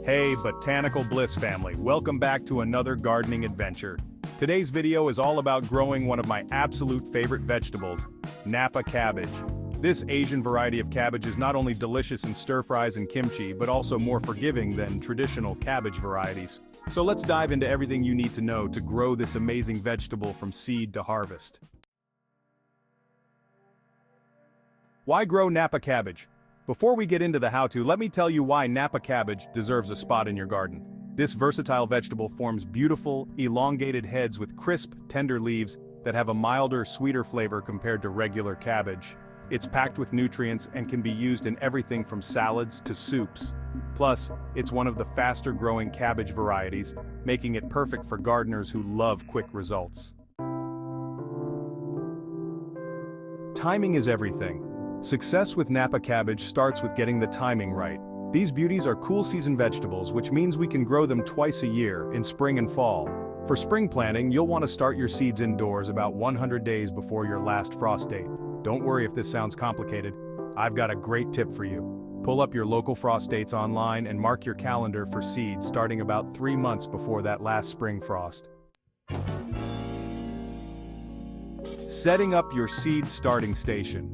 Hey, Botanical Bliss family, welcome back to another gardening adventure. Today's video is all about growing one of my absolute favorite vegetables, Napa cabbage. This Asian variety of cabbage is not only delicious in stir-fries and kimchi, but also more forgiving than traditional cabbage varieties. So let's dive into everything you need to know to grow this amazing vegetable from seed to harvest. Why grow Napa cabbage? Before we get into the how-to, let me tell you why Napa cabbage deserves a spot in your garden. This versatile vegetable forms beautiful, elongated heads with crisp, tender leaves that have a milder, sweeter flavor compared to regular cabbage. It's packed with nutrients and can be used in everything from salads to soups. Plus, it's one of the faster-growing cabbage varieties, making it perfect for gardeners who love quick results. Timing is everything. Success with Napa cabbage starts with getting the timing right. These beauties are cool season vegetables, which means we can grow them twice a year, in spring and fall. For spring planting, you'll want to start your seeds indoors about 100 days before your last frost date. Don't worry if this sounds complicated. I've got a great tip for you. Pull up your local frost dates online and mark your calendar for seeds starting about 3 months before that last spring frost. Setting up your seed starting station.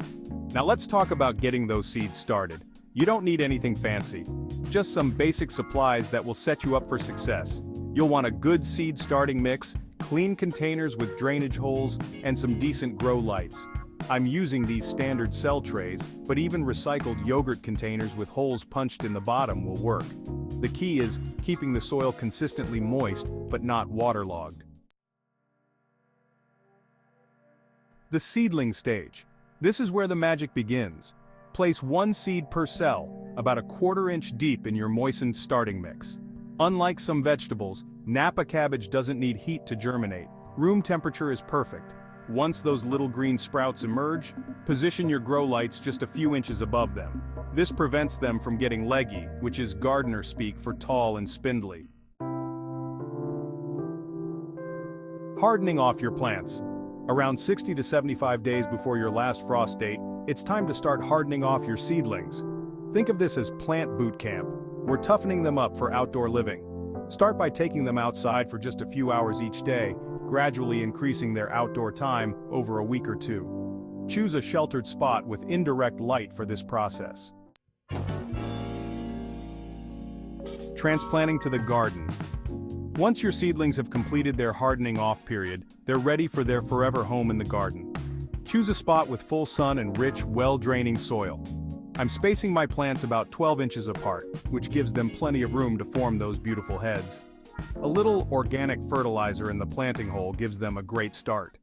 Now let's talk about getting those seeds started. You don't need anything fancy. Just some basic supplies that will set you up for success. You'll want a good seed starting mix, clean containers with drainage holes, and some decent grow lights. I'm using these standard cell trays, but even recycled yogurt containers with holes punched in the bottom will work. The key is keeping the soil consistently moist, but not waterlogged. The seedling stage. This is where the magic begins. Place one seed per cell, about a 1/4 inch deep in your moistened starting mix. Unlike some vegetables, Napa cabbage doesn't need heat to germinate. Room temperature is perfect. Once those little green sprouts emerge, position your grow lights just a few inches above them. This prevents them from getting leggy, which is gardener speak for tall and spindly. Hardening off your plants. Around 60 to 75 days before your last frost date, it's time to start hardening off your seedlings. Think of this as plant boot camp. We're toughening them up for outdoor living. Start by taking them outside for just a few hours each day, gradually increasing their outdoor time over a week or two. Choose a sheltered spot with indirect light for this process. Transplanting to the garden. Once your seedlings have completed their hardening off period, they're ready for their forever home in the garden. Choose a spot with full sun and rich, well-draining soil. I'm spacing my plants about 12 inches apart, which gives them plenty of room to form those beautiful heads. A little organic fertilizer in the planting hole gives them a great start.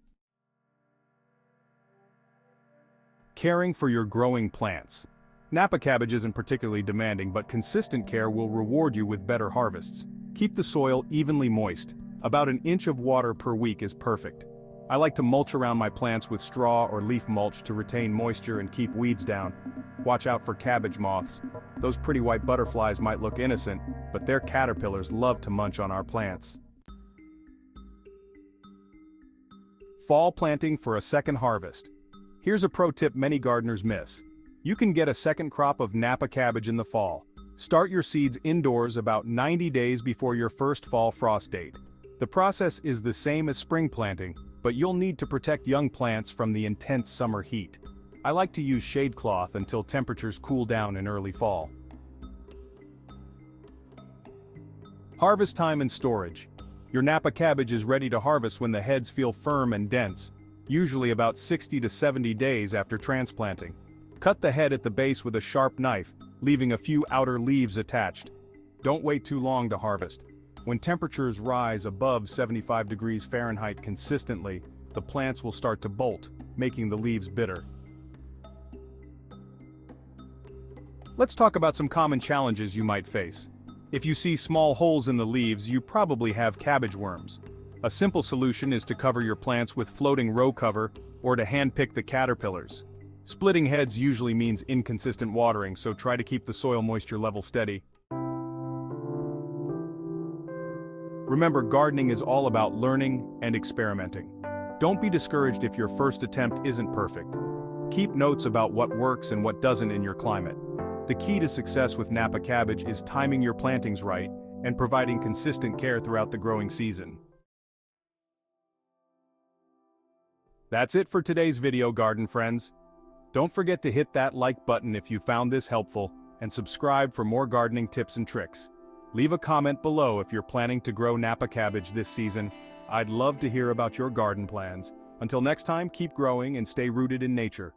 Caring for your growing plants. Napa cabbage isn't particularly demanding, but consistent care will reward you with better harvests. Keep the soil evenly moist. About an inch of water per week is perfect. I like to mulch around my plants with straw or leaf mulch to retain moisture and keep weeds down. Watch out for cabbage moths. Those pretty white butterflies might look innocent, but their caterpillars love to munch on our plants. Fall planting for a second harvest. Here's a pro tip many gardeners miss. You can get a second crop of Napa cabbage in the fall. Start your seeds indoors about 90 days before your first fall frost date. The process is the same as spring planting, but you'll need to protect young plants from the intense summer heat. I like to use shade cloth until temperatures cool down in early fall. Harvest time and storage. Your Napa cabbage is ready to harvest when the heads feel firm and dense, usually about 60 to 70 days after transplanting. Cut the head at the base with a sharp knife, leaving a few outer leaves attached. Don't wait too long to harvest. When temperatures rise above 75 degrees Fahrenheit consistently, the plants will start to bolt, making the leaves bitter. Let's talk about some common challenges you might face. If you see small holes in the leaves, you probably have cabbage worms. A simple solution is to cover your plants with floating row cover or to hand-pick the caterpillars. Splitting heads usually means inconsistent watering, so try to keep the soil moisture level steady. Remember, gardening is all about learning and experimenting. Don't be discouraged if your first attempt isn't perfect. Keep notes about what works and what doesn't in your climate. The key to success with Napa cabbage is timing your plantings right and providing consistent care throughout the growing season. That's it for today's video, garden friends. Don't forget to hit that like button if you found this helpful, and subscribe for more gardening tips and tricks. Leave a comment below if you're planning to grow Napa cabbage this season. I'd love to hear about your garden plans. Until next time, keep growing and stay rooted in nature.